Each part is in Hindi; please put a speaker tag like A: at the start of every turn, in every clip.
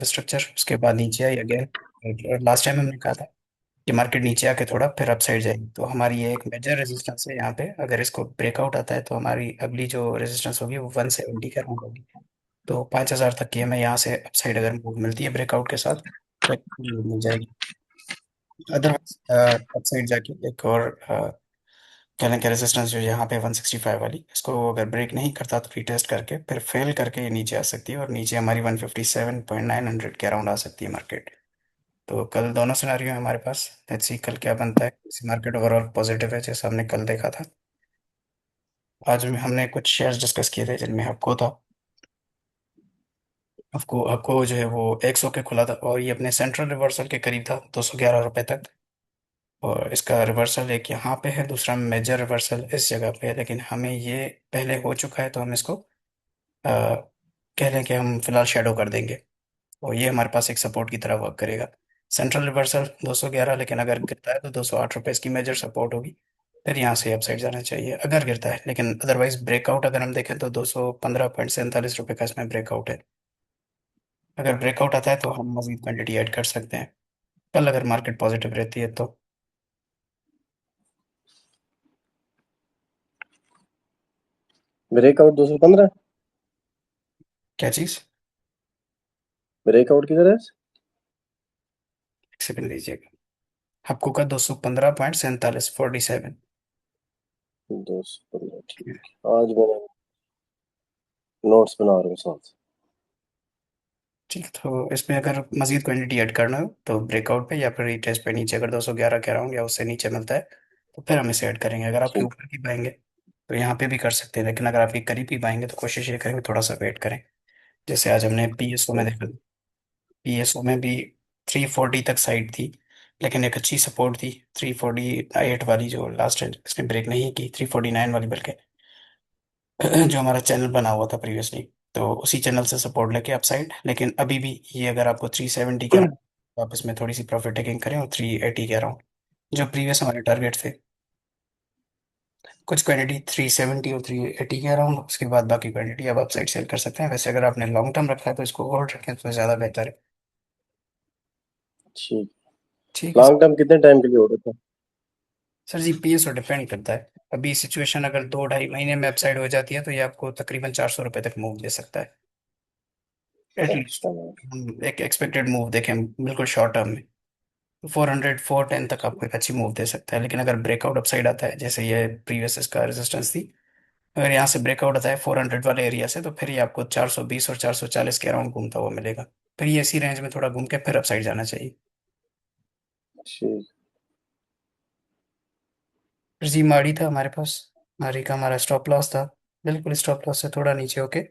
A: स्ट्रक्चर, उसके बाद नीचे आई अगेन। लास्ट टाइम हमने कहा था कि मार्केट नीचे आके थोड़ा फिर अप साइड जाएगी, तो हमारी ये एक मेजर रेजिस्टेंस है यहाँ पे। अगर इसको ब्रेकआउट आता है तो हमारी अगली जो रेजिस्टेंस होगी वो 170 के अराउंड होगी। तो 5,000 तक की हमें यहाँ से अप साइड अगर मूव मिलती है ब्रेकआउट के साथ तो मिल जाएगी। अदरवाइज अप साइड जाके एक और कह लें कि रेजिस्टेंस जो यहाँ पे 165 वाली, इसको अगर ब्रेक नहीं करता तो रीटेस्ट करके फिर फेल करके ये नीचे आ सकती है, और नीचे हमारी 157.900 के अराउंड आ सकती है मार्केट। तो कल दोनों सिनारियो है हमारे पास। लेट्स सी कल क्या बनता है। मार्केट ओवरऑल पॉजिटिव है जैसा हमने कल देखा था। आज में हमने कुछ शेयर्स डिस्कस किए थे जिनमें हपको था। हपको हपको जो है वो 100 के खुला था और ये अपने सेंट्रल रिवर्सल के करीब था, 211 रुपए तक। और इसका रिवर्सल एक यहाँ पे है, दूसरा मेजर रिवर्सल इस जगह पे है, लेकिन हमें ये पहले हो चुका है तो हम इसको कह लें कि हम फिलहाल शेडो कर देंगे। और ये हमारे पास एक सपोर्ट की तरह वर्क करेगा। सेंट्रल रिवर्सल 211, लेकिन अगर गिरता है तो 208 रुपये इसकी मेजर सपोर्ट होगी। फिर यहाँ से अपसाइड जाना चाहिए अगर गिरता है, लेकिन अदरवाइज ब्रेकआउट अगर हम देखें तो 215.47 रुपये का इसमें ब्रेकआउट है। अगर ब्रेकआउट आता है तो हम मजीद क्वांटिटी ऐड कर सकते हैं कल, अगर मार्केट पॉजिटिव रहती है तो।
B: ब्रेकआउट 215।
A: क्या चीज़?
B: ब्रेकआउट किधर है?
A: एक सेकंड लीजिएगा। आपको का 215.47 47।
B: 215, ठीक है। आज मैंने नोट्स बना रहा हूँ साथ।
A: ठीक, तो इसमें अगर मजीद क्वांटिटी ऐड करना हो तो ब्रेकआउट पे या फिर रीटेस्ट पे नीचे अगर 211 के अराउंड या उससे नीचे मिलता है तो फिर हम इसे ऐड करेंगे। अगर आपके
B: ठीक।
A: ऊपर की पाएंगे तो यहाँ पे भी कर सकते हैं, लेकिन अगर आपके करीब ही पाएंगे तो कोशिश ये करेंगे थोड़ा सा वेट करें। जैसे आज हमने पीएसओ में देखा, पीएसओ में भी 340 तक साइड थी, लेकिन एक अच्छी सपोर्ट थी 348 वाली, जो लास्ट इसने ब्रेक नहीं की, 349 वाली बल्कि, जो हमारा चैनल बना हुआ था प्रीवियसली। तो उसी चैनल से सपोर्ट लेके अपसाइड, लेकिन अभी भी ये अगर आपको 370 के अराउंड आप इसमें थोड़ी सी प्रॉफिट टेकिंग करें, और 380 के अराउंड जो प्रीवियस हमारे टारगेट थे, कुछ क्वांटिटी 370 और 380 के अराउंड, उसके बाद बाकी क्वांटिटी आप अपसाइड सेल कर सकते हैं। वैसे अगर आपने लॉन्ग टर्म रखा है तो इसको होल्ड रखें तो ज़्यादा बेहतर है।
B: ठीक।
A: ठीक है
B: लॉन्ग टर्म कितने टाइम के लिए हो रखा है?
A: सर जी, पीएसओ डिपेंड करता है। अभी सिचुएशन अगर 2 ढाई महीने में अपसाइड हो जाती है तो ये आपको तकरीबन 400 रुपये तक मूव दे सकता है एटलीस्ट।
B: अच्छा।
A: हम एक एक्सपेक्टेड मूव देखें बिल्कुल शॉर्ट टर्म में, 400 410 तक आपको एक अच्छी मूव दे सकता है। लेकिन अगर ब्रेकआउट अपसाइड आता है, जैसे ये प्रीवियस इसका रेजिस्टेंस थी, अगर यहाँ से ब्रेकआउट आता है 400 वाले एरिया से, तो फिर ये आपको 420 और 440 के अराउंड घूमता हुआ मिलेगा। फिर ये इसी रेंज में थोड़ा घूम के फिर अपसाइड जाना चाहिए।
B: ठीक।
A: फिर जी माड़ी था हमारे पास। माड़ी का हमारा स्टॉप लॉस था, बिल्कुल स्टॉप लॉस से थोड़ा नीचे होके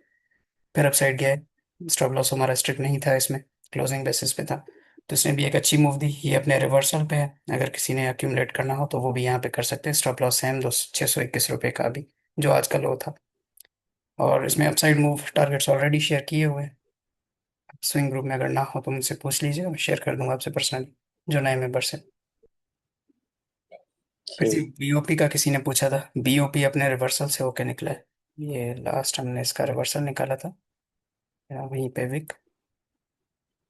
A: फिर अपसाइड गया है। स्टॉप लॉस हमारा स्ट्रिक्ट नहीं था इसमें, क्लोजिंग बेसिस पे था। तो इसने भी एक अच्छी मूव दी, ये अपने रिवर्सल पे है। अगर किसी ने एक्यूमुलेट करना हो तो वो भी यहाँ पे कर सकते हैं। स्टॉप लॉस सेम 621 रुपये का अभी, जो आज का लो था। और इसमें upside move targets already share किए हुए हैं। स्विंग ग्रुप में अगर ना हो तो मुझसे पूछ लीजिए, मैं शेयर कर दूंगा आपसे पर्सनली, जो नए मेंबर से। फिर जी
B: ठीक।
A: बीओपी का किसी ने पूछा था, बीओपी अपने रिवर्सल से होके निकला है। ये लास्ट हमने इसका रिवर्सल निकाला था, वहीं पे विक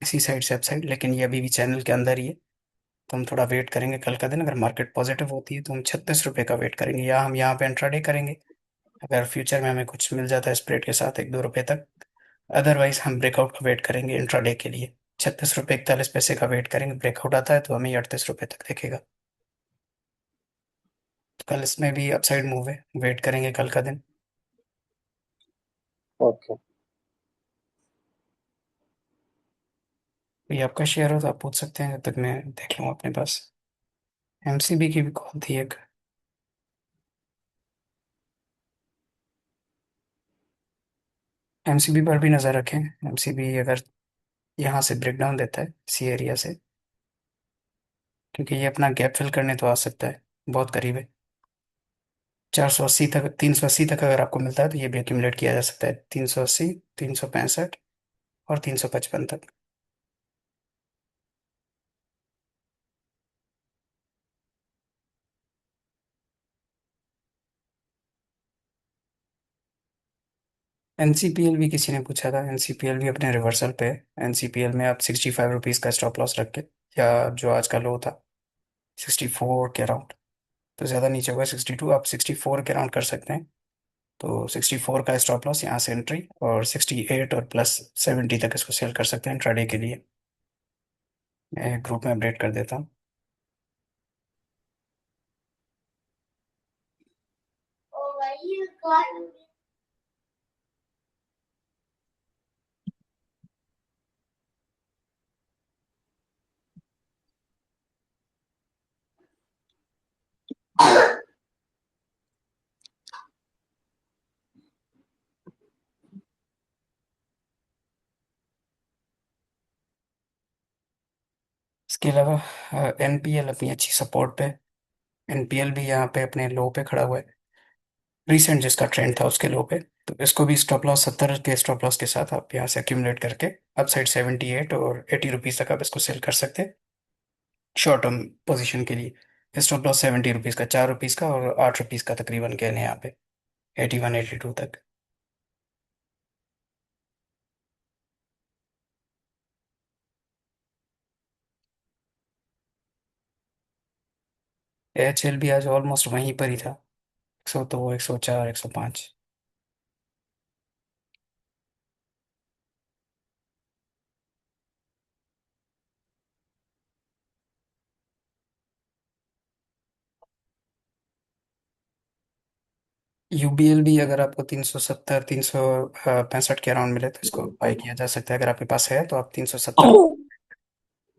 A: इसी साइड से अपसाइड, लेकिन ये अभी भी चैनल के अंदर ही है। तो हम थोड़ा वेट करेंगे कल का दिन। अगर मार्केट पॉजिटिव होती है तो हम 36 रुपये का वेट करेंगे, या हम यहाँ पे इंट्राडे करेंगे अगर फ्यूचर में हमें कुछ मिल जाता है स्प्रेड के साथ 1 2 रुपये तक। अदरवाइज हम ब्रेकआउट का वेट करेंगे इंट्राडे के लिए। 36 रुपये 41 पैसे का वेट करेंगे, ब्रेकआउट आता है तो हमें 38 रुपये तक देखेगा। तो कल इसमें भी अपसाइड मूव है, वेट करेंगे कल का दिन।
B: ओके।
A: ये आपका शेयर हो तो आप पूछ सकते हैं, जब तक मैं देख लूँ अपने पास। एमसीबी की भी कॉल थी एक। एमसीबी पर भी नज़र रखें। एमसीबी अगर यहाँ से ब्रेकडाउन देता है इसी एरिया से, क्योंकि ये अपना गैप फिल करने तो आ सकता है, बहुत करीब है। 480 तक, 380 तक अगर आपको मिलता है तो ये भी एक्यूमुलेट किया जा सकता है। 380, 365 और 355 तक। एनसीपीएल भी किसी ने पूछा था, एनसीपीएल भी अपने रिवर्सल पे। एनसीपीएल में आप 65 रुपीज़ का स्टॉप लॉस रख के, या जो आज का लो था 64 के अराउंड, तो ज़्यादा नीचे होगा 62, आप 64 के अराउंड कर सकते हैं। तो 64 का स्टॉप लॉस, यहाँ से एंट्री, और 68 और प्लस 70 तक इसको सेल कर सकते हैं इंट्राडे के लिए। मैं ग्रुप में अपडेट कर देता हूँ। इसके अलावा एनपीएल अपनी अच्छी सपोर्ट पे, एनपीएल भी यहाँ पे अपने लो पे खड़ा हुआ है, रिसेंट जिसका ट्रेंड था उसके लो पे। तो इसको भी स्टॉप लॉस 70 के स्टॉप लॉस के साथ आप यहाँ से एक्यूमुलेट करके अप साइड 78 और 80 रुपीज़ तक आप इसको सेल कर सकते हैं शॉर्ट टर्म पोजीशन के लिए। स्टॉप लॉस 70 रुपीज़ का, 4 रुपीज़ का और 8 रुपीज़ का तकरीबन गेन है यहाँ पे, 81 82 तक। एच एल भी आज ऑलमोस्ट वहीं पर ही था, 102 104 105। यूबीएल भी अगर आपको 370 365 के अराउंड मिले तो इसको बाई किया जा सकता है, अगर आपके पास है तो आप 370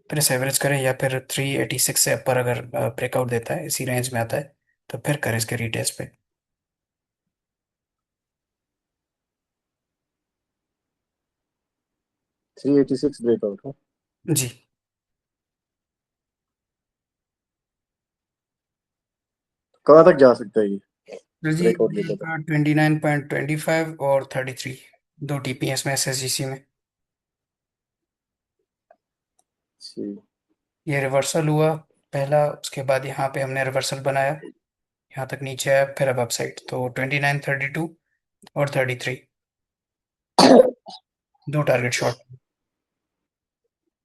A: फिर इसे एवरेज करें, या फिर 386 से ऊपर अगर ब्रेकआउट देता है, इसी रेंज में आता है, तो फिर करें इसके रीटेस्ट पे।
B: 386 ब्रेकआउट है।
A: जी।
B: कहाँ तक जा सकता है ये
A: तो जी
B: ब्रेकआउट लेता था?
A: 29.25 और 33, दो टीपीएस में, एसएसजीसी में।
B: जी।
A: ये रिवर्सल हुआ पहला, उसके बाद यहाँ पे हमने रिवर्सल बनाया, यहाँ तक नीचे आया, फिर अब अपसाइड, तो 29 32 और 33, दो टारगेट शॉट।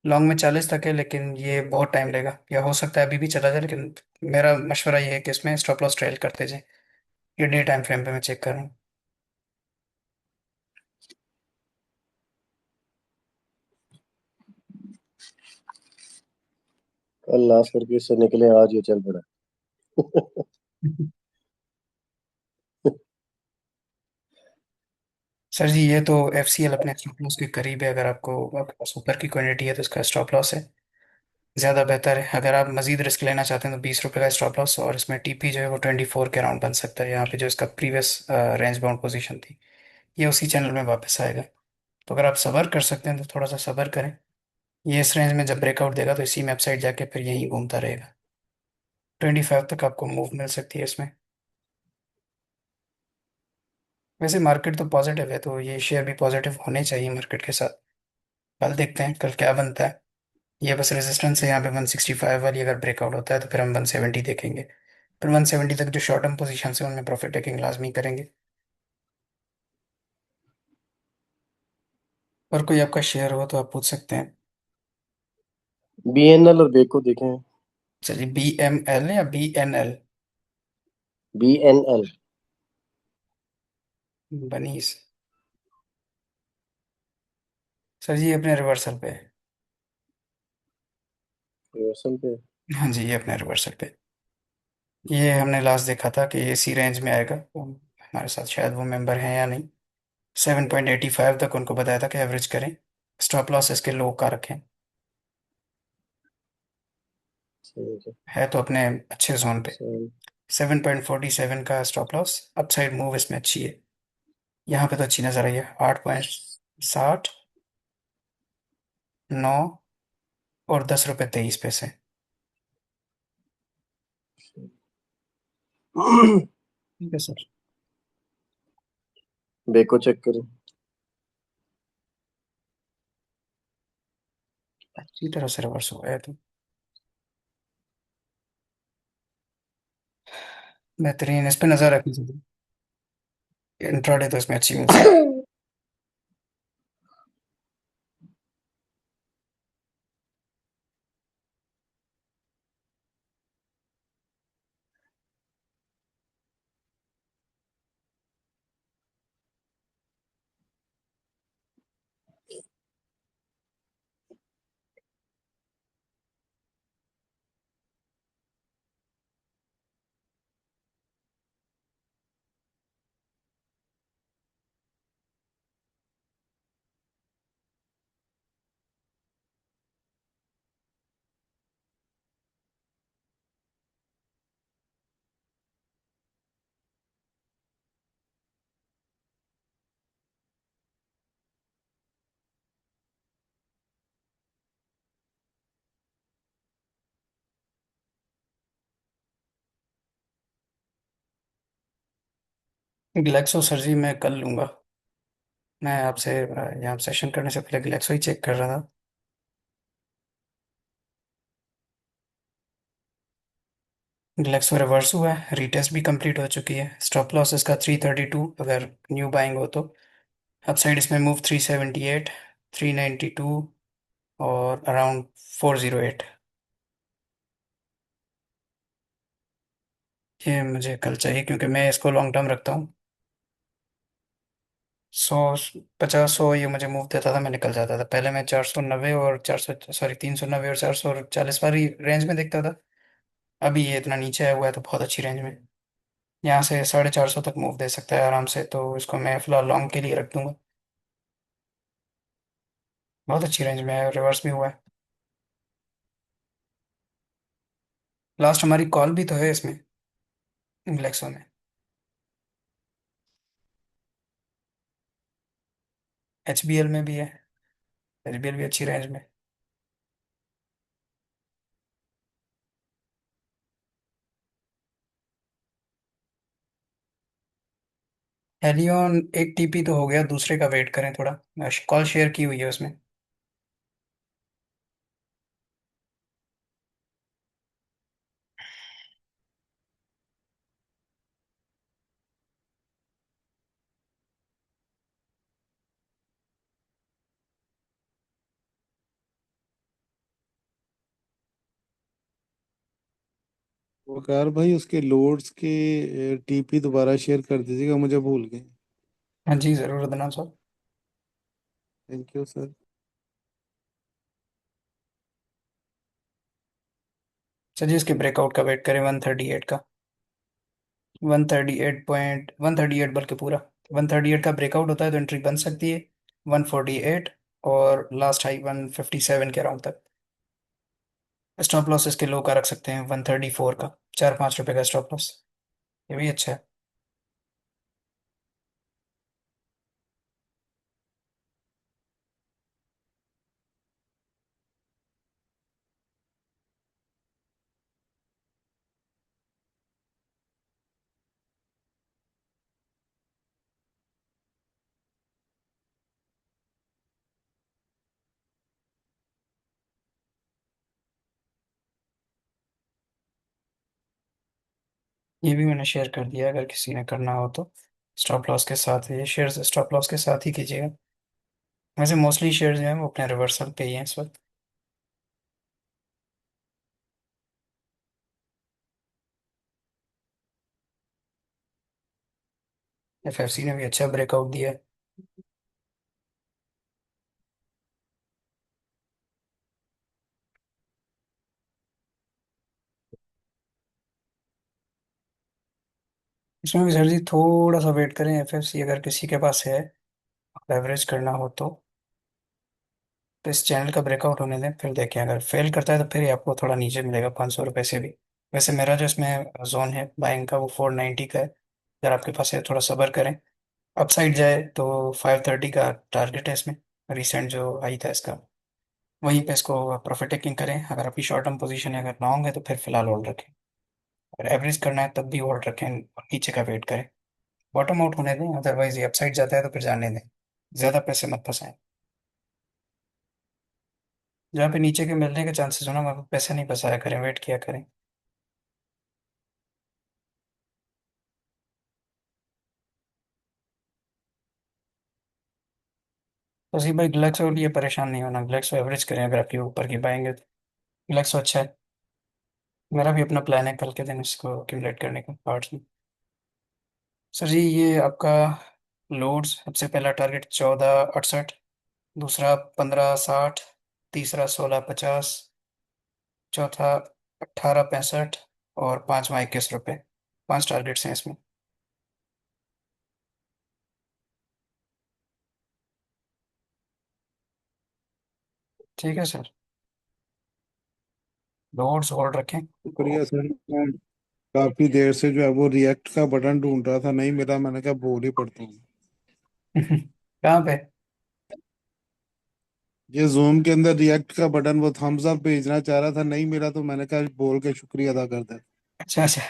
A: लॉन्ग में 40 तक है, लेकिन ये बहुत टाइम लेगा, या हो सकता है अभी भी चला जाए, लेकिन मेरा मशवरा ये है कि इसमें स्टॉप लॉस ट्रेल करते जाए। ये डे टाइम फ्रेम पे मैं चेक कर रहा हूँ।
B: कल लास्ट करके इससे निकले, आज ये चल पड़ा।
A: सर जी, ये तो एफ सी एल अपने स्टॉप लॉस के करीब है, अगर आपको, आपके पास ऊपर की क्वांटिटी है तो इसका स्टॉप लॉस है, ज़्यादा बेहतर है। अगर आप मजीद रिस्क लेना चाहते हैं तो 20 रुपये का स्टॉप लॉस, और इसमें टीपी जो है वो 24 के अराउंड बन सकता है, यहाँ पे जो इसका प्रीवियस रेंज बाउंड पोजीशन थी, ये उसी चैनल में वापस आएगा। तो अगर आप सब्र कर सकते हैं तो थोड़ा सा सब्र करें, ये इस रेंज में जब ब्रेकआउट देगा तो इसी में अपसाइड जाके फिर यहीं घूमता रहेगा। 25 तक आपको मूव मिल सकती है इसमें। वैसे मार्केट तो पॉजिटिव है, तो ये शेयर भी पॉजिटिव होने चाहिए मार्केट के साथ। कल देखते हैं कल क्या बनता है। ये बस रेजिस्टेंस है यहाँ पे 165 वाली, अगर ब्रेकआउट होता है तो फिर हम 170 देखेंगे, फिर 170 तक जो शॉर्ट टर्म पोजीशन है उनमें प्रॉफिट टेकिंग लाजमी करेंगे। और कोई आपका शेयर हो तो आप पूछ सकते हैं।
B: बीएनएल और बेको देखें।
A: चलिए, बी एम एल या बी एन एल?
B: बीएनएल।
A: बनीस। सर जी, ये अपने रिवर्सल पे है।
B: रिवर्सल पे।
A: हाँ जी, ये अपने रिवर्सल पे। ये हमने लास्ट देखा था कि इसी रेंज में आएगा, तो हमारे साथ शायद वो मेंबर हैं या नहीं। 7.85 तक उनको बताया था कि एवरेज करें, स्टॉप लॉस इसके लो का रखें।
B: ठीक है।
A: है तो अपने अच्छे जोन पे।
B: सही।
A: 7.47 का स्टॉप लॉस, अपसाइड मूव इसमें अच्छी है, यहाँ पे तो अच्छी नजर आई है। 8.60, 9 और 10 रुपये 23 पैसे। ठीक है सर।
B: बेको चेक करें।
A: अच्छी तरह से रिवर्स हो गया, तो बेहतरीन, इस पे नजर रखनी चाहिए। इंट्राडे तो इसमें अच्छी मिल सकती ग्लैक्सो सर जी मैं कल लूँगा। मैं आपसे यहाँ सेशन करने से पहले ग्लैक्सो ही चेक कर रहा था। ग्लैक्सो रिवर्स हुआ है, रीटेस्ट भी कंप्लीट हो चुकी है। स्टॉप लॉस इसका 332 अगर न्यू बाइंग हो तो। अपसाइड इसमें मूव 378, 392 और अराउंड 408। ये मुझे कल चाहिए क्योंकि मैं इसको लॉन्ग टर्म रखता हूँ। 100, 50, 100 ये मुझे मूव देता था, मैं निकल जाता था। पहले मैं 490 और 400, सॉरी 390 और 440 वाली रेंज में देखता था। अभी ये इतना नीचे आया हुआ है तो बहुत अच्छी रेंज में यहाँ से 450 तक मूव दे सकता है आराम से, तो इसको मैं फिलहाल लॉन्ग के लिए रख दूंगा। बहुत अच्छी रेंज में है, रिवर्स भी हुआ है। लास्ट हमारी कॉल भी तो है इसमें, ग्लेक्सो में। HBL में भी है। HBL भी अच्छी रेंज में। हेलियन एक TP तो हो गया, दूसरे का वेट करें थोड़ा। कॉल शेयर की हुई है उसमें।
C: वकार भाई उसके लोड्स के टीपी दोबारा शेयर कर दीजिएगा, मुझे भूल गए।
A: हाँ जी जरूर अदनान साहब।
C: Thank you sir.
A: चलिए इसके ब्रेकआउट का वेट करें, 138 का। 138 बल्कि पूरा 138 का ब्रेकआउट होता है तो एंट्री बन सकती है। 148 और लास्ट हाई 157 के अराउंड तक। स्टॉप लॉस इसके लो का रख सकते हैं 134 का, 4-5 रुपए का स्टॉप लॉस। ये भी अच्छा है। ये भी मैंने शेयर कर दिया, अगर किसी ने करना हो तो। स्टॉप लॉस के साथ ये शेयर स्टॉप लॉस के साथ ही कीजिएगा। वैसे मोस्टली शेयर जो हैं वो अपने रिवर्सल पे ही हैं इस वक्त। FFC ने भी अच्छा ब्रेकआउट दिया है। इसमें भी सर जी थोड़ा सा वेट करें, FFC अगर किसी के पास है, एवरेज करना हो तो इस चैनल का ब्रेकआउट होने दें, फिर देखें। अगर फेल करता है तो फिर ही आपको थोड़ा नीचे मिलेगा 500 रुपये से भी। वैसे मेरा जो इसमें जोन है बाइंग का वो 490 का है। अगर आपके पास है थोड़ा सब्र करें। अपसाइड जाए तो 530 का टारगेट है इसमें। रिसेंट जो आई था इसका, वहीं पे इसको प्रॉफिट टेकिंग करें। अगर आपकी शॉर्ट टर्म पोजीशन है, अगर लॉन्ग है तो फिर फिलहाल होल्ड रखें। अगर एवरेज करना है तब भी होल्ड रखें और नीचे का वेट करें। बॉटम आउट होने दें, अदरवाइज ये अपसाइड जाता है तो फिर जाने दें। ज़्यादा पैसे मत फंसाएं। जहाँ पे नीचे के मिलने के चांसेस हो ना, वहाँ पे पैसे नहीं फंसाया करें, वेट किया करें। तो सी भाई ग्लैक्सो लिए परेशान नहीं होना, ग्लैक्सो एवरेज करें अगर आपके ऊपर की पाएंगे तो। ग्लैक्सो अच्छा है। मेरा भी अपना प्लान है कल के दिन इसको एक्यूमुलेट करने का पार्ट्स में। सर जी ये आपका लोड्स, सबसे पहला टारगेट 1468, दूसरा 1560, तीसरा 1650, चौथा 1865 और पांचवा 21 रुपये। 5 टारगेट्स हैं इसमें। ठीक है सर, लोड्स होल्ड रखें।
C: शुक्रिया सर। मैं काफी देर से जो है वो रिएक्ट का बटन ढूंढ रहा था, नहीं मिला, मैंने कहा बोल ही पड़ता हूँ।
A: कहाँ पे?
C: ये जूम के अंदर रिएक्ट का बटन, वो थम्स अप भेजना चाह रहा था, नहीं मिला, तो मैंने कहा बोल के शुक्रिया अदा कर दे।
A: अच्छा अच्छा।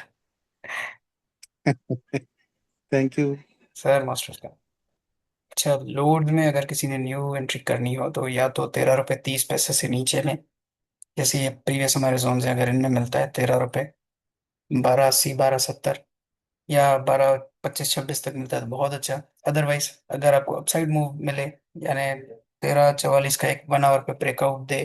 C: Thank you.
A: सर मास्टर्स का। अच्छा, लोड में अगर किसी ने न्यू एंट्री करनी हो तो या तो 13 रुपये 30 पैसे से नीचे लें। जैसे ये प्रीवियस हमारे जोन से अगर इनमें मिलता है 13 रुपये, 12 80 12 70, या 12 25 26 तक मिलता है तो बहुत अच्छा। अदरवाइज अगर आपको अपसाइड मूव मिले, यानी 13 44 का एक 1 आवर पे ब्रेकआउट दे,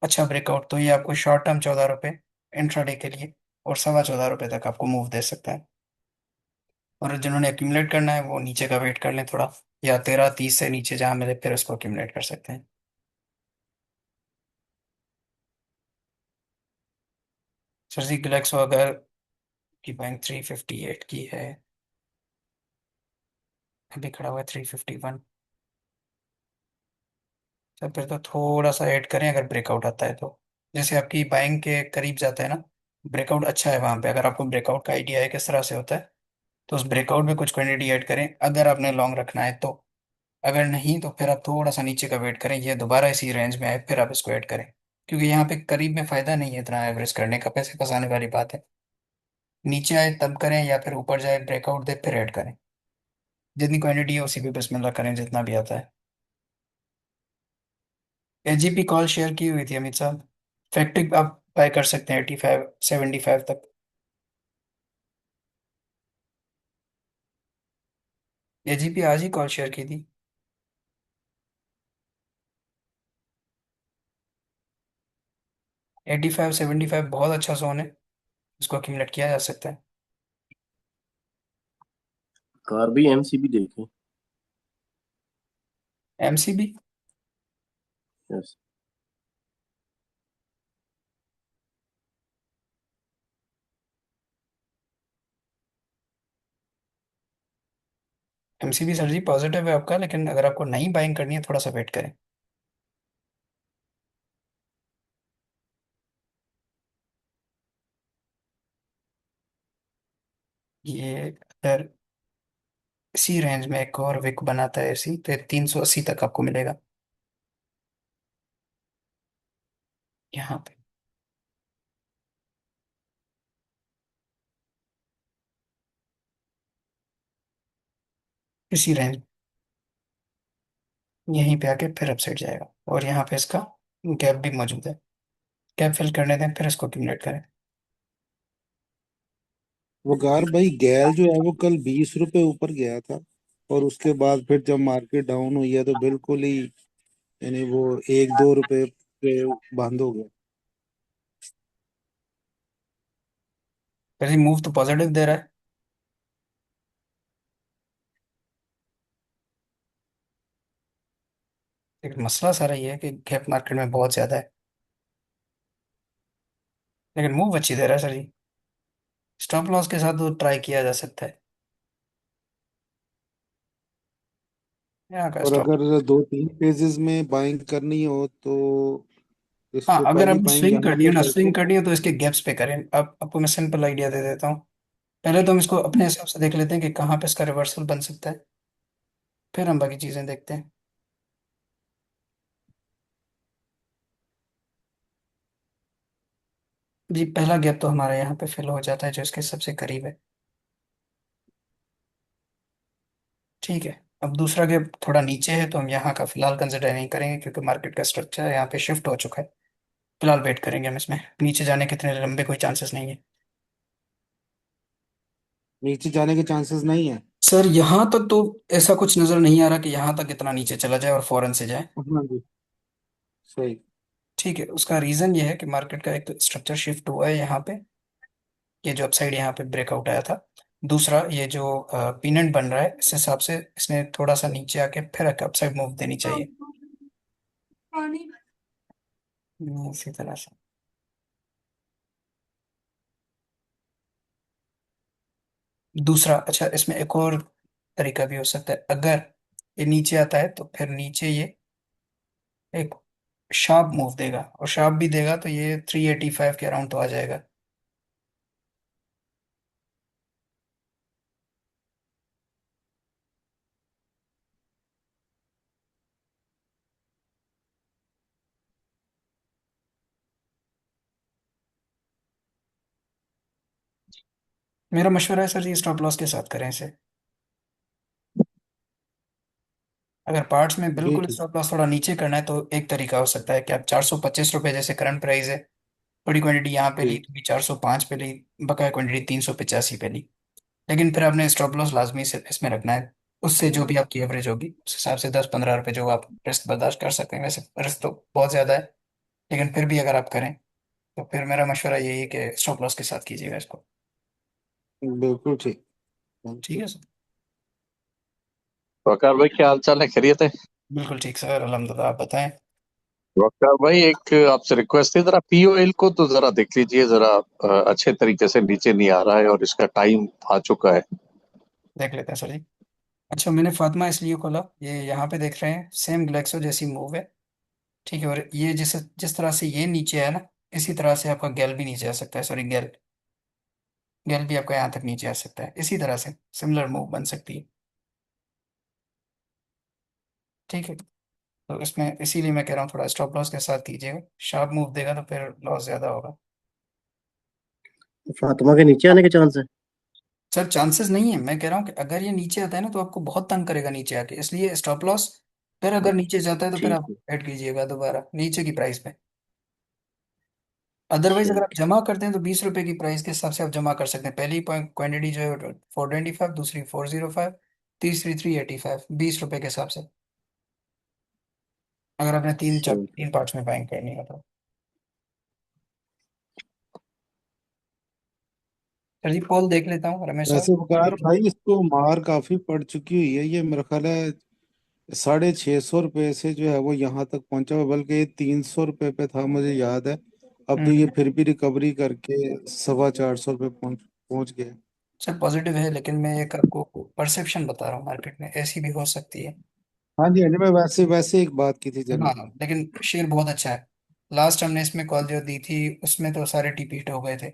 A: अच्छा ब्रेकआउट, तो ये आपको शॉर्ट टर्म 14 रुपये इंट्राडे के लिए, और 14.25 रुपये तक आपको मूव दे सकता है। और जिन्होंने एक्यूमुलेट करना है वो नीचे का वेट कर लें थोड़ा, या 13 30 से नीचे जहाँ मिले फिर उसको एक्यूमुलेट कर सकते हैं। सर जी ग्लेक्सो अगर की बैंक 358 की है, अभी खड़ा हुआ है 351। सर फिर तो थोड़ा सा ऐड करें अगर ब्रेकआउट आता है तो। जैसे आपकी बाइंग के करीब जाता है ना, ब्रेकआउट अच्छा है वहां पे, अगर आपको ब्रेकआउट का आइडिया है किस तरह से होता है, तो उस ब्रेकआउट में कुछ क्वांटिटी ऐड करें अगर आपने लॉन्ग रखना है तो। अगर नहीं तो फिर आप थोड़ा सा नीचे का वेट करें, ये दोबारा इसी रेंज में आए फिर आप इसको ऐड करें। क्योंकि यहाँ पे करीब में फायदा नहीं है इतना एवरेज करने का, पैसे फंसाने वाली बात है। नीचे आए तब करें, या फिर ऊपर जाए ब्रेकआउट दे फिर ऐड करें। जितनी क्वांटिटी है उसी पे बिस्मिल्लाह करें जितना भी आता है। एजीपी कॉल शेयर की हुई थी अमित साहब। फैक्टिक आप बाय कर सकते हैं 85 75 तक। एजीपी आज ही कॉल शेयर की थी। 85 75 बहुत अच्छा जोन है, इसको एक्यूमुलेट किया जा सकता है।
B: कार भी एमसीबी देखे।
A: एमसीबी।
B: यस।
A: एमसीबी सर जी पॉजिटिव है आपका, लेकिन अगर आपको नई बाइंग करनी है थोड़ा सा वेट करें। ये अगर इसी रेंज में एक और विक बनाता है इसी तो 380 तक आपको मिलेगा यहाँ पे, इसी रेंज, यहीं पे आके फिर अपसाइड जाएगा, और यहाँ पे इसका गैप भी मौजूद है। गैप फिल करने दें फिर इसको एक्यूमुलेट करें।
C: वो गार भाई, गैल जो है वो कल 20 रुपए ऊपर गया था, और उसके बाद फिर जब मार्केट डाउन हुई है तो बिल्कुल ही, यानी वो 1 2 रुपए पे बंद हो गया।
A: फिर ये मूव तो पॉजिटिव दे रहा है, लेकिन मसला सारा ये है कि गैप मार्केट में बहुत ज्यादा है, लेकिन मूव अच्छी दे रहा है सर जी। स्टॉप लॉस के साथ तो ट्राई किया जा सकता है, यहाँ का
C: और
A: स्टॉप।
C: अगर 2 3 फेजेस में बाइंग करनी हो तो
A: हाँ,
C: इसको
A: अगर
C: पहली
A: अब
C: बाइंग
A: स्विंग
C: जहां
A: करनी
C: पे
A: है ना,
C: करके।
A: स्विंग करनी है तो इसके गैप्स पे करें। अब आपको मैं सिंपल आइडिया दे देता हूँ। पहले तो हम इसको अपने हिसाब से देख लेते हैं कि कहाँ पे इसका रिवर्सल बन सकता है, फिर हम बाकी चीजें देखते हैं। जी पहला गैप तो हमारा यहाँ पे फिल हो जाता है जो इसके सबसे करीब है। ठीक है। अब दूसरा गैप थोड़ा नीचे है तो हम यहाँ का फिलहाल कंसिडर नहीं करेंगे, क्योंकि मार्केट का स्ट्रक्चर यहाँ पे शिफ्ट हो चुका है। फिलहाल वेट करेंगे हम इसमें, नीचे जाने के इतने लंबे कोई चांसेस नहीं है।
C: नीचे जाने के चांसेस नहीं है।
A: सर यहाँ तक तो ऐसा कुछ नजर नहीं आ रहा कि यहाँ तक इतना नीचे चला जाए और फौरन से जाए।
C: हाँ जी। सही।
A: ठीक है, उसका रीजन ये है कि मार्केट का एक तो स्ट्रक्चर शिफ्ट हुआ है यहाँ पे, ये जो अपसाइड यहाँ पे ब्रेकआउट आया था। दूसरा ये जो पीनट बन रहा है, इस हिसाब से इसने थोड़ा सा नीचे आके फिर अपसाइड मूव देनी चाहिए। इसी तरह से। दूसरा अच्छा, इसमें एक और तरीका भी हो सकता है। अगर ये नीचे आता है तो फिर नीचे ये एक शार्प मूव देगा, और शार्प भी देगा तो ये 385 के अराउंड तो आ जाएगा। मेरा मशवरा है सर जी स्टॉप लॉस के साथ करें इसे। अगर पार्ट्स में बिल्कुल
C: बिल्कुल
A: स्टॉप लॉस थोड़ा नीचे करना है तो एक तरीका हो सकता है कि आप 425 रुपये जैसे करंट प्राइस है, बड़ी क्वांटिटी यहाँ पे ली
C: ठीक।
A: तो भी 405 पे ली, बकाया क्वांटिटी 385 पे ली। लेकिन फिर आपने स्टॉप लॉस लाजमी से इसमें रखना है, उससे जो भी आपकी एवरेज होगी उस हिसाब से 10-15 रुपये जो आप रिस्क बर्दाश्त कर सकते हैं। वैसे रिस्क तो बहुत ज़्यादा है, लेकिन फिर भी अगर आप करें तो फिर मेरा मशवरा यही है कि स्टॉप लॉस के साथ कीजिएगा इसको।
C: बिल्कुल ठीक।
A: ठीक है सर।
D: वकार भाई क्या हाल चाल है, खैरियत है?
A: बिल्कुल ठीक सर, अल्हम्दुलिल्लाह, आप बताएं।
D: वकार भाई एक आपसे रिक्वेस्ट है, जरा पीओएल को तो जरा देख लीजिए जरा, अच्छे तरीके से नीचे नहीं आ रहा है और इसका टाइम आ चुका है।
A: देख लेते हैं सर जी। अच्छा, मैंने फातिमा इसलिए खोला, ये यहाँ पे देख रहे हैं सेम ग्लेक्सो जैसी मूव है। ठीक है, और ये जिस जिस तरह से ये नीचे है ना, इसी तरह से आपका गैल भी नीचे आ सकता है, सॉरी गैल, गैल भी आपका यहाँ तक नीचे आ सकता है, इसी तरह से सिमिलर मूव बन सकती है। ठीक है, तो इसमें इसीलिए मैं कह रहा हूँ थोड़ा स्टॉप लॉस के साथ कीजिएगा, शार्प मूव देगा तो फिर लॉस ज़्यादा होगा।
B: फातिमा के नीचे आने के चांस है।
A: सर चांसेस नहीं है, मैं कह रहा हूँ कि अगर ये नीचे आता है ना तो आपको बहुत तंग करेगा नीचे आके, इसलिए स्टॉप लॉस। फिर अगर नीचे जाता है तो फिर
B: ठीक
A: आप
B: है।
A: ऐड कीजिएगा दोबारा नीचे की प्राइस पे। अदरवाइज अगर आप
B: ठीक।
A: जमा करते हैं तो 20 रुपए की प्राइस के हिसाब से आप जमा कर सकते हैं। पहली क्वांटिटी जो है 425, दूसरी 405, तीसरी 385, 20 रुपए के हिसाब से, अगर आपने
B: ठीक।
A: तीन पार्ट्स में बाइंग करनी है तो। सर जी पोल देख लेता हूँ रमेश
C: वैसे
A: साहब।
C: वकार भाई इसको मार काफी पड़ चुकी हुई है, ये मेरा ख्याल है 650 रुपये से जो है वो यहाँ तक पहुंचा हुआ, बल्कि ये 300 रुपये पे था मुझे याद है। अब तो ये
A: हम्म।
C: फिर भी रिकवरी करके 450 रुपये पहुंच पहुंच गया।
A: सर पॉजिटिव है, लेकिन मैं एक आपको परसेप्शन बता रहा हूँ, मार्केट में ऐसी भी हो सकती है।
C: हाँ जी हाँ जी, मैं वैसे वैसे एक बात की थी
A: हाँ,
C: जनरल।
A: लेकिन शेयर बहुत अच्छा है। लास्ट हमने इसमें कॉल जो दी थी उसमें तो सारे टिपीट हो गए थे।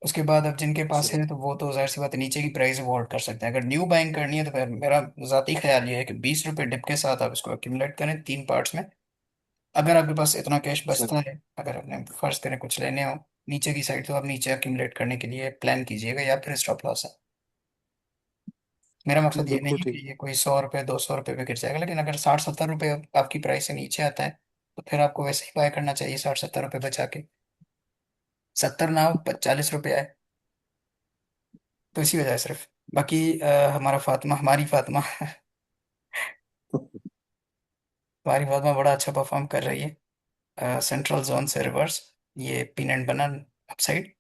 A: उसके बाद अब जिनके पास
C: अच्छा।
A: है तो वो तो जाहिर सी बात है नीचे की प्राइस वो होल्ड कर सकते हैं। अगर न्यू बाइंग करनी है तो फिर मेरा ज़ाती ख्याल ये है कि 20 रुपये डिप के साथ आप इसको एक्यूमुलेट करें तीन पार्ट्स में। अगर आपके पास इतना कैश
C: अच्छा।
A: बचता है, अगर आपने फर्ज करें कुछ लेने हो नीचे की साइड, तो आप नीचे एक्यूमुलेट करने के लिए प्लान कीजिएगा, या फिर स्टॉप लॉस है। मेरा मकसद ये नहीं
C: बिल्कुल
A: है
C: ठीक।
A: कि ये कोई 100 रुपये 200 रुपये पे गिर जाएगा, लेकिन अगर 60-70 रुपये आपकी प्राइस से नीचे आता है तो फिर आपको वैसे ही बाय करना चाहिए 60-70 रुपये बचा के। 70 ना हो 40 रुपये आए, तो इसी वजह से सिर्फ। बाकी हमारा फातिमा, हमारी फातिमा हमारी फातिमा बड़ा अच्छा परफॉर्म कर रही है, सेंट्रल जोन से रिवर्स, ये पिन एंड बनन अपसाइड,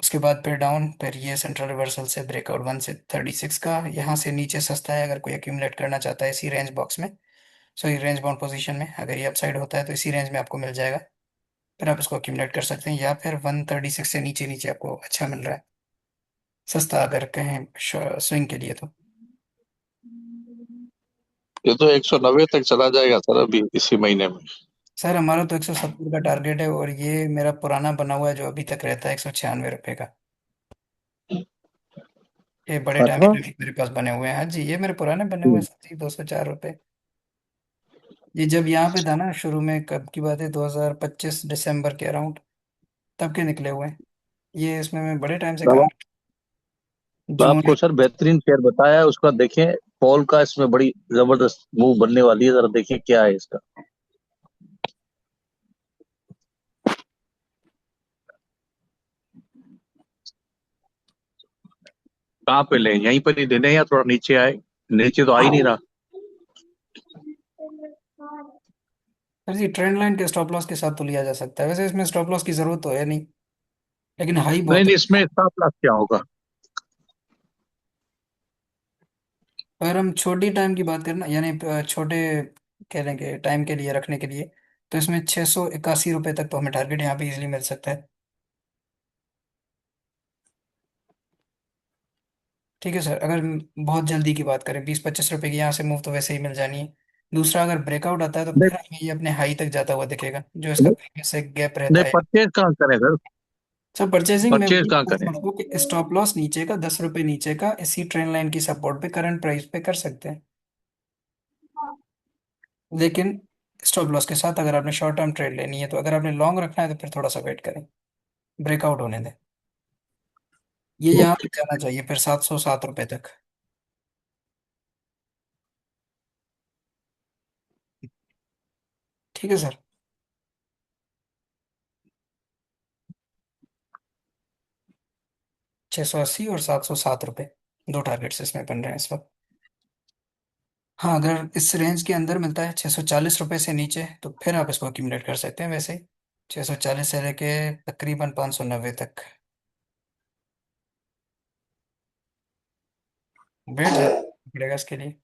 A: उसके बाद फिर डाउन, फिर ये सेंट्रल रिवर्सल से ब्रेकआउट 1 से 36 का, यहाँ से नीचे सस्ता है अगर कोई एक्यूमुलेट करना चाहता है इसी रेंज बॉक्स में, सॉरी रेंज बाउंड पोजीशन में। अगर ये अपसाइड होता है तो इसी रेंज में आपको मिल जाएगा, फिर आप इसको एक्यूमुलेट कर सकते हैं, या फिर 136 से नीचे नीचे आपको अच्छा मिल रहा है, सस्ता अगर कहें स्विंग के लिए तो।
D: ये तो 190 तक चला जाएगा सर अभी इसी महीने में।
A: सर हमारा तो 170 का टारगेट है, और ये मेरा पुराना बना हुआ है जो अभी तक रहता है 196 रुपये का। ये बड़े टाइम
B: फातिमा।
A: से मेरे पास बने हुए हैं, हाँ जी, ये मेरे पुराने बने हुए हैं
B: हम्म।
A: साथी, 204 रुपये। ये जब यहाँ पे था ना शुरू में, कब की बात है, 2025 दिसंबर के अराउंड, तब के निकले हुए हैं। ये इसमें मैं बड़े टाइम से
D: तब
A: काम,
D: तो
A: जून।
D: आपको सर बेहतरीन शेयर बताया है, उसका देखें। पॉल का इसमें बड़ी जबरदस्त मूव बनने वाली है, जरा देखें क्या है इसका। कहाँ पे लें, यहीं पर ही देने या थोड़ा नीचे आए? नीचे तो आ ही नहीं रहा।
A: सर जी ट्रेंड लाइन के स्टॉप लॉस के साथ तो लिया जा सकता है, वैसे इसमें स्टॉप लॉस की जरूरत तो है नहीं, लेकिन हाई
D: नहीं
A: बहुत
D: नहीं,
A: है।
D: इसमें स्टॉप लॉस क्या होगा?
A: अगर हम छोटी टाइम की बात करें ना, यानी छोटे कह लेंगे टाइम के लिए रखने के लिए, तो इसमें 681 रुपये तक तो हमें टारगेट यहाँ पे इजीली मिल सकता है। ठीक है सर, अगर बहुत जल्दी की बात करें 20-25 रुपए की यहाँ से मूव तो वैसे ही मिल जानी है। दूसरा, अगर ब्रेकआउट आता है तो
D: नहीं
A: फिर हमें ये अपने हाई तक जाता हुआ दिखेगा, जो इसका
D: नहीं
A: प्रीवियस एक गैप रहता
D: नहीं,
A: है।
D: परचेज कहाँ करें सर?
A: सर परचेसिंग में
D: परचेज
A: वही
D: कहाँ करें?
A: आपको कि स्टॉप लॉस नीचे का 10 रुपये नीचे का इसी ट्रेंड लाइन की सपोर्ट पे करंट प्राइस पे कर सकते हैं, लेकिन स्टॉप लॉस के साथ अगर आपने शॉर्ट टर्म ट्रेड लेनी है, तो अगर आपने लॉन्ग रखना है तो फिर थोड़ा सा वेट करें, ब्रेकआउट होने दें। ये यहाँ
D: ओके।
A: तक जाना चाहिए फिर 707 रुपये तक। ठीक है सर। 680 और 707 रुपये, दो टारगेट्स इसमें बन रहे हैं इस वक्त। हाँ, अगर इस रेंज के अंदर मिलता है 640 रुपये से नीचे, तो फिर आप इसको अक्यूमुलेट कर सकते हैं वैसे ही। 640 से लेके तकरीबन 590 तक। वेट ज़्यादा पड़ेगा इसके लिए।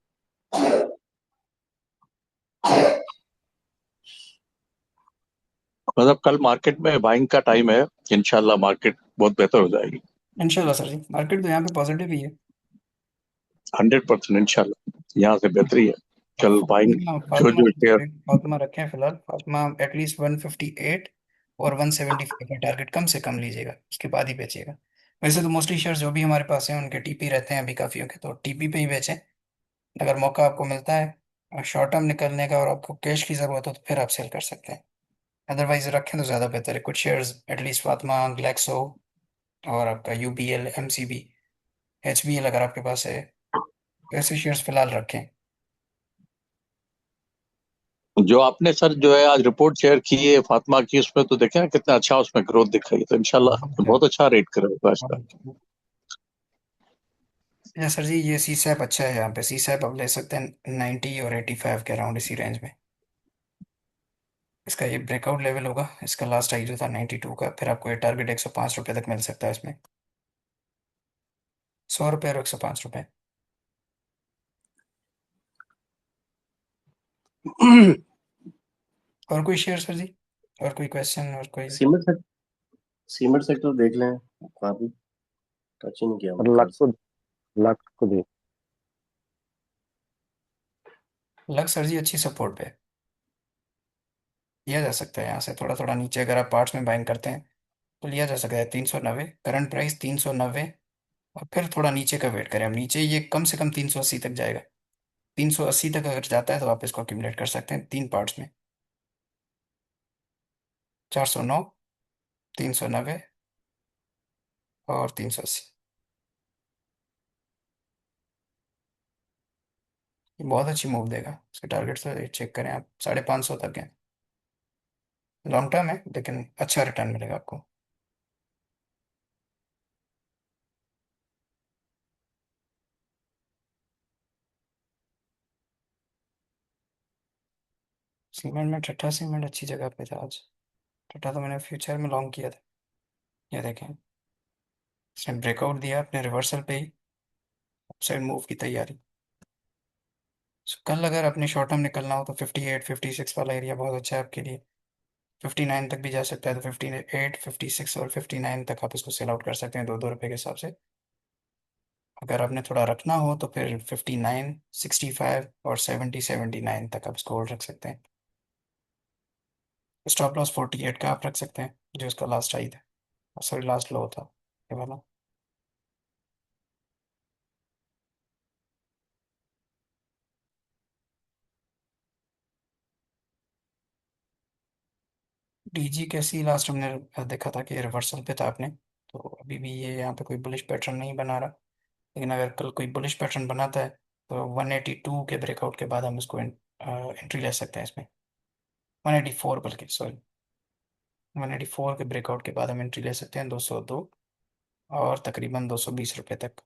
D: मतलब कल मार्केट में बाइंग का टाइम है, इंशाल्लाह मार्केट बहुत बेहतर हो जाएगी।
A: इंशाल्लाह सर जी, मार्केट तो यहाँ पे पॉजिटिव ही है।
D: 100% इंशाल्लाह यहाँ से बेहतरी है।
A: अब
D: कल बाइंग
A: फातिमा
D: जो
A: फातिमा
D: जो शेयर
A: फातिमा रखें फिलहाल। फातिमा एटलीस्ट 158 और 175 का टारगेट कम से कम लीजिएगा, उसके बाद ही बेचिएगा। वैसे तो मोस्टली शेयर्स जो भी हमारे पास हैं उनके टीपी रहते हैं अभी काफ़ियों के, तो टीपी पे ही बेचें। अगर मौका आपको मिलता है शॉर्ट टर्म निकलने का और आपको कैश की ज़रूरत हो तो फिर आप सेल कर सकते हैं। अदरवाइज रखें तो ज़्यादा बेहतर है। कुछ शेयर्स एटलीस्ट फातिमा, ग्लैक्सो और आपका यूबीएल, एमसीबी, एचबीएल अगर आपके पास है, ऐसे शेयर्स फिलहाल रखें।
D: जो आपने सर जो है आज रिपोर्ट शेयर की है फातिमा की, उसमें तो देखे ना कितना अच्छा उसमें ग्रोथ दिख रही है, तो इंशाल्लाह
A: बहुत
D: आपने
A: अच्छा।
D: बहुत अच्छा रेट करा होगा इसका।
A: बहुत अच्छा सर जी, ये सी सैप अच्छा है। यहाँ पे सी सैप आप ले सकते हैं 90 और 85 के अराउंड, इसी रेंज में। इसका ये ब्रेकआउट लेवल होगा। इसका लास्ट हाई जो था 92 का, फिर आपको ये टारगेट 105 रुपये तक मिल सकता है इसमें। 100 रुपये और 105 रुपये। और कोई शेयर सर जी? और कोई क्वेश्चन और कोई?
B: सीमेंट सेक्टर, सीमेंट सेक्टर देख लें, काफी टच ही नहीं किया
E: और
B: हमने कल से।
E: लक्स को देख।
A: लग सर जी अच्छी सपोर्ट पे लिया जा सकता है। यहाँ से थोड़ा थोड़ा नीचे अगर आप पार्ट्स में बाइंग करते हैं तो लिया जा सकता है। 390 करंट प्राइस, 390, और फिर थोड़ा नीचे का वेट करें। अब नीचे ये कम से कम 380 तक जाएगा। 380 तक अगर जाता है तो आप इसको अक्यूमुलेट कर सकते हैं तीन पार्ट्स में। 409, 390 और 380। ये बहुत अच्छी मूव देगा। इसके टारगेट से चेक करें आप, 550 तक है। लॉन्ग टर्म है लेकिन अच्छा रिटर्न मिलेगा आपको। सीमेंट में ठट्ठा सीमेंट अच्छी जगह पे था आज। ठट्ठा तो मैंने फ्यूचर में लॉन्ग किया था। ये देखें, इसने ब्रेकआउट दिया अपने रिवर्सल पे ही, अपसाइड मूव की तैयारी। So, कल अगर अपने शॉर्ट टर्म निकलना हो तो 58 56 वाला एरिया बहुत अच्छा है आपके लिए। 59 तक भी जा सकता है, तो 58 56 और 59 तक आप इसको सेल आउट कर सकते हैं 2-2 रुपए के हिसाब से। अगर आपने थोड़ा रखना हो तो फिर 59, 65 और 70 79 तक आप इसको होल्ड रख सकते हैं। स्टॉप लॉस 48 का आप रख सकते हैं, जो इसका लास्ट हाई था, सॉरी लास्ट लो था ये वाला। डीजी कैसी लास्ट हमने देखा था कि रिवर्सल पे था आपने, तो अभी भी ये यहाँ पे कोई बुलिश पैटर्न नहीं बना रहा। लेकिन अगर कल कोई बुलिश पैटर्न बनाता है तो 182 के ब्रेकआउट के बाद हम इसको एंट्री ले सकते हैं इसमें। 184 बल्कि सॉरी, 184 के ब्रेकआउट के बाद हम एंट्री ले सकते हैं 202 और तकरीबन 220 रुपये तक।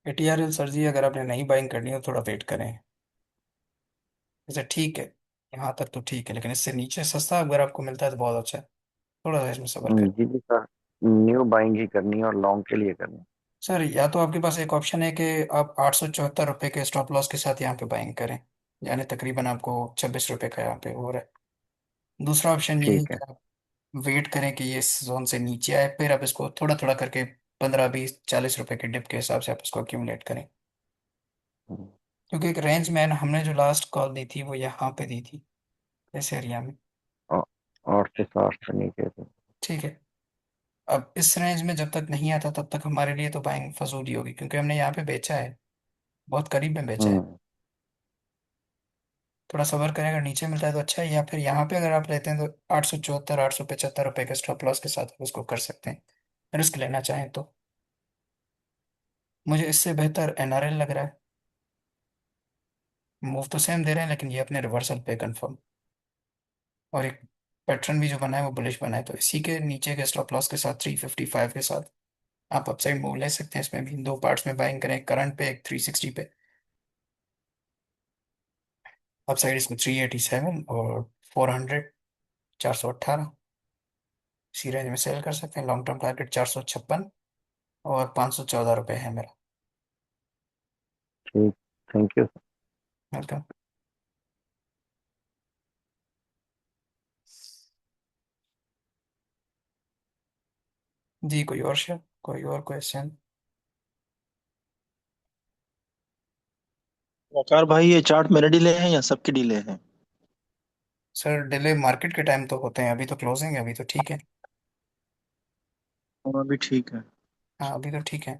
A: एटीआरएल सर जी अगर आपने नहीं बाइंग करनी हो थोड़ा वेट करें। वैसे ठीक है, यहाँ तक तो ठीक है, लेकिन इससे नीचे सस्ता अगर आपको मिलता है तो बहुत अच्छा है। थोड़ा सा इसमें सब्र करें।
E: जी जी सर, न्यू बाइंग ही करनी है और लॉन्ग के लिए करनी है।
A: सर या तो आपके पास एक ऑप्शन है कि आप 874 रुपये के स्टॉप लॉस के साथ यहाँ पे बाइंग करें, यानी तकरीबन आपको 26 रुपये का यहाँ पे हो रहा है। दूसरा ऑप्शन ये है
E: ठीक है।
A: कि आप वेट करें कि ये इस जोन से नीचे आए, फिर आप इसको थोड़ा थोड़ा करके 15 20 40 रुपए के डिप के हिसाब से आप इसको अक्यूमुलेट करें।
E: हम्म,
A: क्योंकि एक रेंज में हमने जो लास्ट कॉल दी थी वो यहाँ पे दी थी, इस एरिया में।
E: और और से 60 से नीचे से।
A: ठीक है, अब इस रेंज में जब तक नहीं आता तब तक हमारे लिए तो बाइंग फजूल ही होगी, क्योंकि हमने यहाँ पे बेचा है, बहुत करीब में बेचा है।
E: हम्म
A: थोड़ा सब्र करें, अगर नीचे मिलता है तो अच्छा है, या फिर यहाँ पे अगर आप लेते हैं तो 874 875 रुपये के स्टॉप लॉस के साथ आप उसको कर सकते हैं, रिस्क लेना चाहें तो। मुझे इससे बेहतर एनआरएल लग रहा है। मूव तो सेम दे रहे हैं लेकिन ये अपने रिवर्सल पे कंफर्म, और एक पैटर्न भी जो बना है वो बुलिश बना है, तो इसी के नीचे के स्टॉप लॉस के साथ 355 के साथ आप अपसाइड मूव ले सकते हैं। इसमें भी दो पार्ट्स में बाइंग करें, करंट पे एक 360 पे, अपसाइड इसमें 387 और 400 418, इसी रेंज में सेल कर सकते हैं। लॉन्ग टर्म टारगेट 456 और 514 रुपये है मेरा।
E: ठीक, थैंक यू।
A: वेलकम। जी कोई और शेयर, कोई और क्वेश्चन?
F: वकार भाई, ये चार्ट मेरे डिले हैं या सबके डिले हैं?
A: सर डिले मार्केट के टाइम तो होते हैं, अभी तो क्लोजिंग है, अभी तो ठीक है।
F: और अभी ठीक है।
A: हाँ अभी तो ठीक है।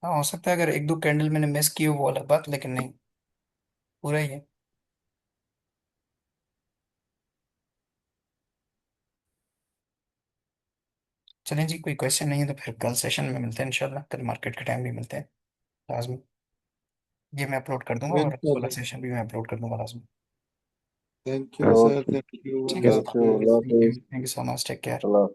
A: हाँ हो सकता है अगर एक दो कैंडल मैंने मिस की हो वो अलग बात, लेकिन नहीं, पूरा ही है। चलें जी, कोई क्वेश्चन नहीं है तो फिर कल सेशन में मिलते हैं इंशाल्लाह, कल मार्केट के टाइम भी मिलते हैं लाजमी। ये मैं अपलोड कर दूंगा और वाला
C: बिल्कुल।
A: सेशन भी मैं अपलोड कर दूंगा लाजमी।
C: Thank you sir,
B: okay,
C: thank you,
A: ठीक है
C: अल्लाह
A: सर,
B: थैंक यू,
C: हाफिज।
B: अल्लाह
A: थैंक यू,
B: हाफिज,
A: thank you so much, take care.
B: Allah.